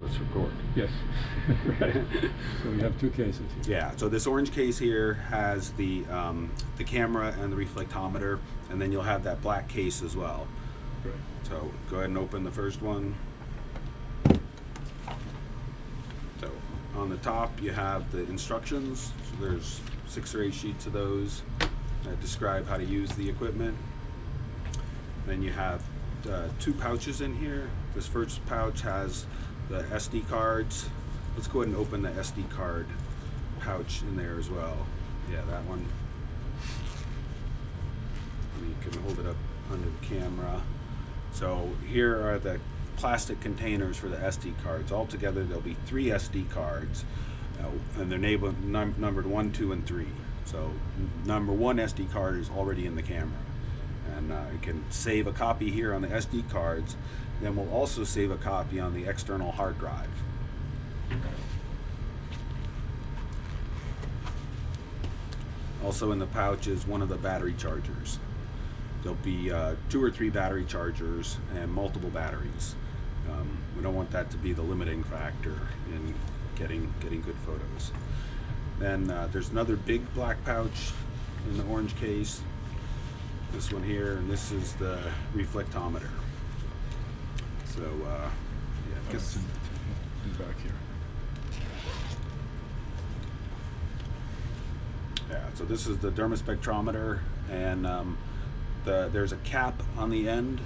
Let's record. Yes. Right. So we have two cases here. Yeah, so this orange case here has the camera and the reflectometer, and then you'll have that black case as well. Right. So go ahead and open the first one. So on the top you have the instructions. So there's 6 or 8 sheets of those that describe how to use the equipment. Then you have 2 pouches in here. This first pouch has the SD cards. Let's go ahead and open the SD card pouch in there as well. Yeah, that one. And you can hold it up under the camera. So here are the plastic containers for the SD cards. Altogether there'll be 3 SD cards, and they're numbered 1, 2, and 3. So number 1 SD card is already in the camera, and you can save a copy here on the SD cards. Then we'll also save a copy on the external hard drive. Also in the pouch is one of the battery chargers. There'll be 2 or 3 battery chargers and multiple batteries. We don't want that to be the limiting factor in getting good photos. Then there's another big black pouch in the orange case. This one here, and this is the reflectometer. So yeah, I guess in back here. Yeah, so this is the dermaspectrometer, and there's a cap on the end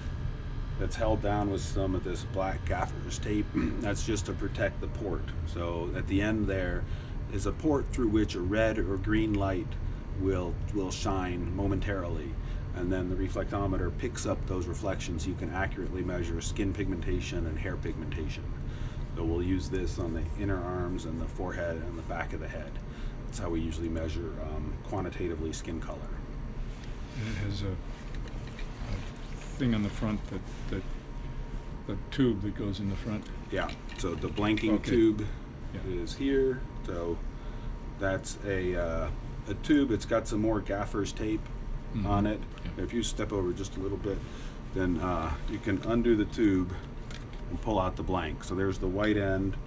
that's held down with some of this black gaffer's tape. That's just to protect the port. So at the end there is a port through which a red or green light will shine momentarily, and then the reflectometer picks up those reflections so you can accurately measure skin pigmentation and hair pigmentation. So we'll use this on the inner arms and the forehead and the back of the head. That's how we usually measure quantitatively skin color. And it has a thing on the front that the tube that goes in the front. Yeah, so the blanking tube is here. So that's a tube. It's got some more gaffer's tape on it. Yeah. If you step over just a little bit, then you can undo the tube and pull out the blank. So there's the white end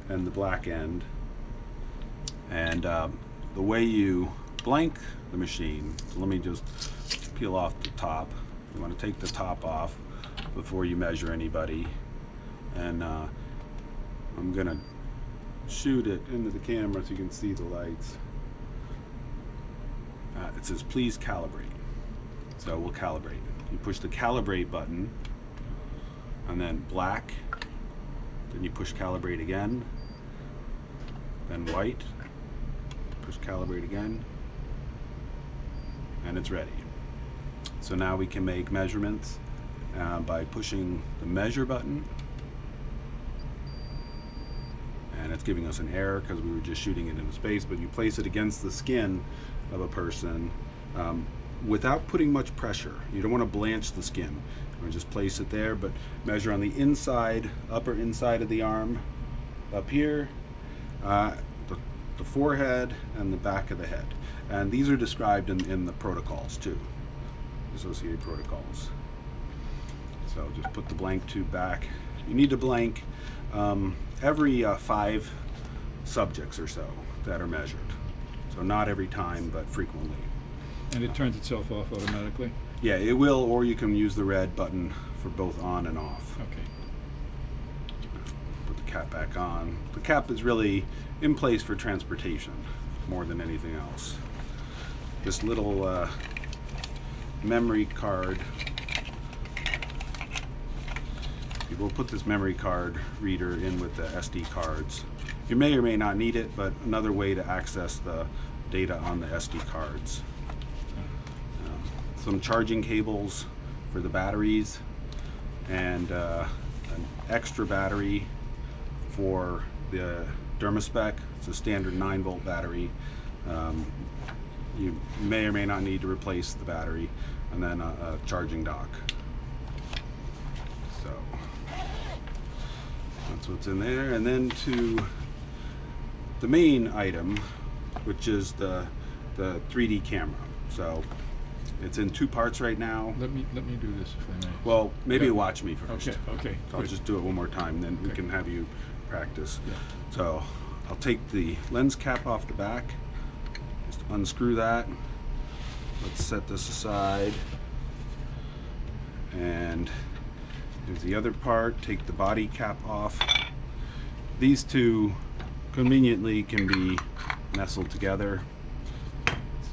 and the black end. And the way you blank the machine, so let me just peel off the top. You want to take the top off before you measure anybody. And I'm going to shoot it into the camera so you can see the lights. It says please calibrate. So we'll calibrate it. You push the calibrate button, and then black, then you push calibrate again, then white, push calibrate again, and it's ready. So now we can make measurements by pushing the measure button, and it's giving us an error because we were just shooting it into space. But you place it against the skin of a person without putting much pressure. You don't want to blanch the skin. You just place it there, but measure on the inside, upper inside of the arm, up here, the forehead, and the back of the head. And these are described in the protocols too, associated protocols. So just put the blank tube back. You need to blank every 5 subjects or so that are measured. So not every time, but frequently. And it turns itself off automatically? Yeah, it will, or you can use the red button for both on and off. Okay. Put the cap back on. The cap is really in place for transportation more than anything else. This little memory card. We'll put this memory card reader in with the SD cards. You may or may not need it, but another way to access the data on the SD cards. Some charging cables for the batteries, and an extra battery for the Dermaspec. It's a standard 9-volt battery. You may or may not need to replace the battery, and then a charging dock. So that's what's in there. And then to the main item, which is the 3D camera. So it's in 2 parts right now. Let me do this if I may. Well, maybe watch me first. Okay. So I'll just do it one more time, then we can have you practice. Yeah. So I'll take the lens cap off the back, just unscrew that. Let's set this aside. And there's the other part, take the body cap off. These two conveniently can be nestled together,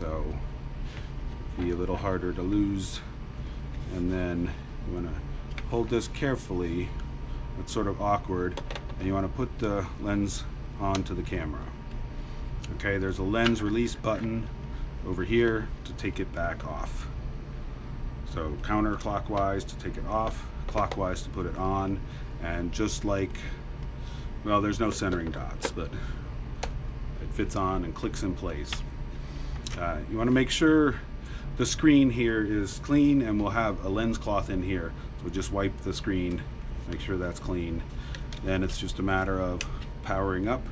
so be a little harder to lose. And then you want to hold this carefully. It's sort of awkward, and you want to put the lens onto the camera. Okay, there's a lens release button over here to take it back off. So counterclockwise to take it off, clockwise to put it on, and just like, well, there's no centering dots, but it fits on and clicks in place. You want to make sure the screen here is clean, and we'll have a lens cloth in here. So just wipe the screen, make sure that's clean. Then it's just a matter of powering up,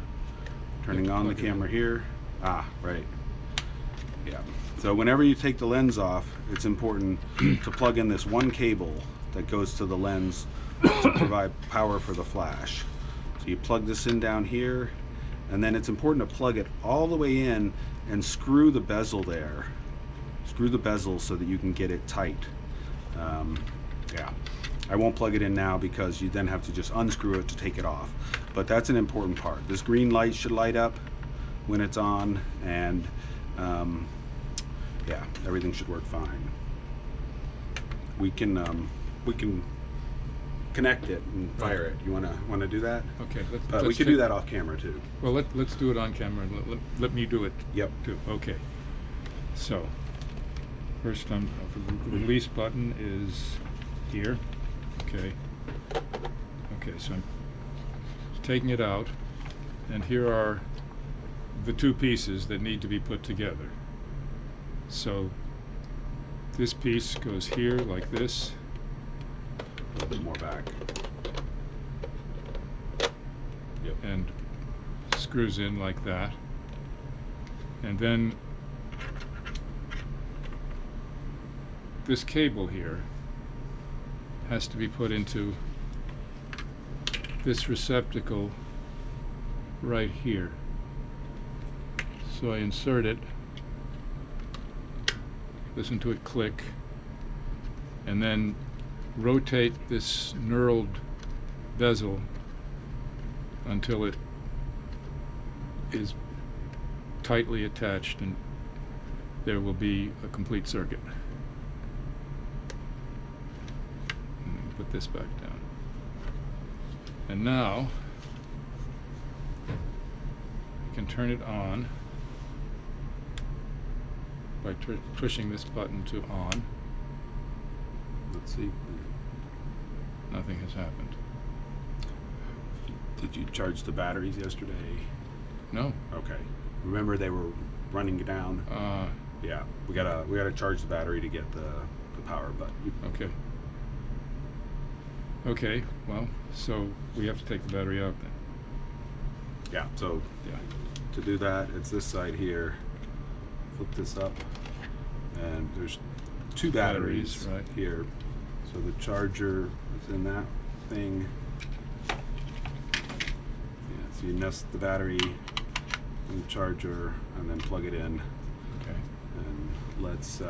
turning on the camera here. Ah, right. Yeah. So whenever you take the lens off, it's important to plug in this one cable that goes to the lens to provide power for the flash. So you plug this in down here, and then it's important to plug it all the way in and screw the bezel there. Screw the bezel so that you can get it tight. Yeah. I won't plug it in now because you then have to just unscrew it to take it off. But that's an important part. This green light should light up when it's on, and yeah, everything should work fine. We can connect it and fire it. You wanna do that? Okay. We could do that off camera too. Well, let's do it on camera. Let me do it. Yep. Too. Okay. So first, the release button is here. Okay. Okay. So I'm taking it out, and here are the two pieces that need to be put together. So this piece goes here like this. A little bit more back. Yep. And screws in like that. And then this cable here has to be put into this receptacle right here. So I insert it, listen to it click, and then rotate this knurled bezel until it is tightly attached, and there will be a complete circuit. And put this back down. And now I can turn it on by pushing this button to on. Let's see. Nothing has happened. Did you charge the batteries yesterday? No. Okay. Remember they were running down. Yeah. We gotta charge the battery to get the power. But Okay. Okay. Well, so we have to take the battery out then. yeah. So Yeah. to do that, it's this side here. Flip this up, and there's two batteries Right. here. So the charger is in that thing. Yeah, so you nest the battery in the charger and then plug it in. Okay. And let's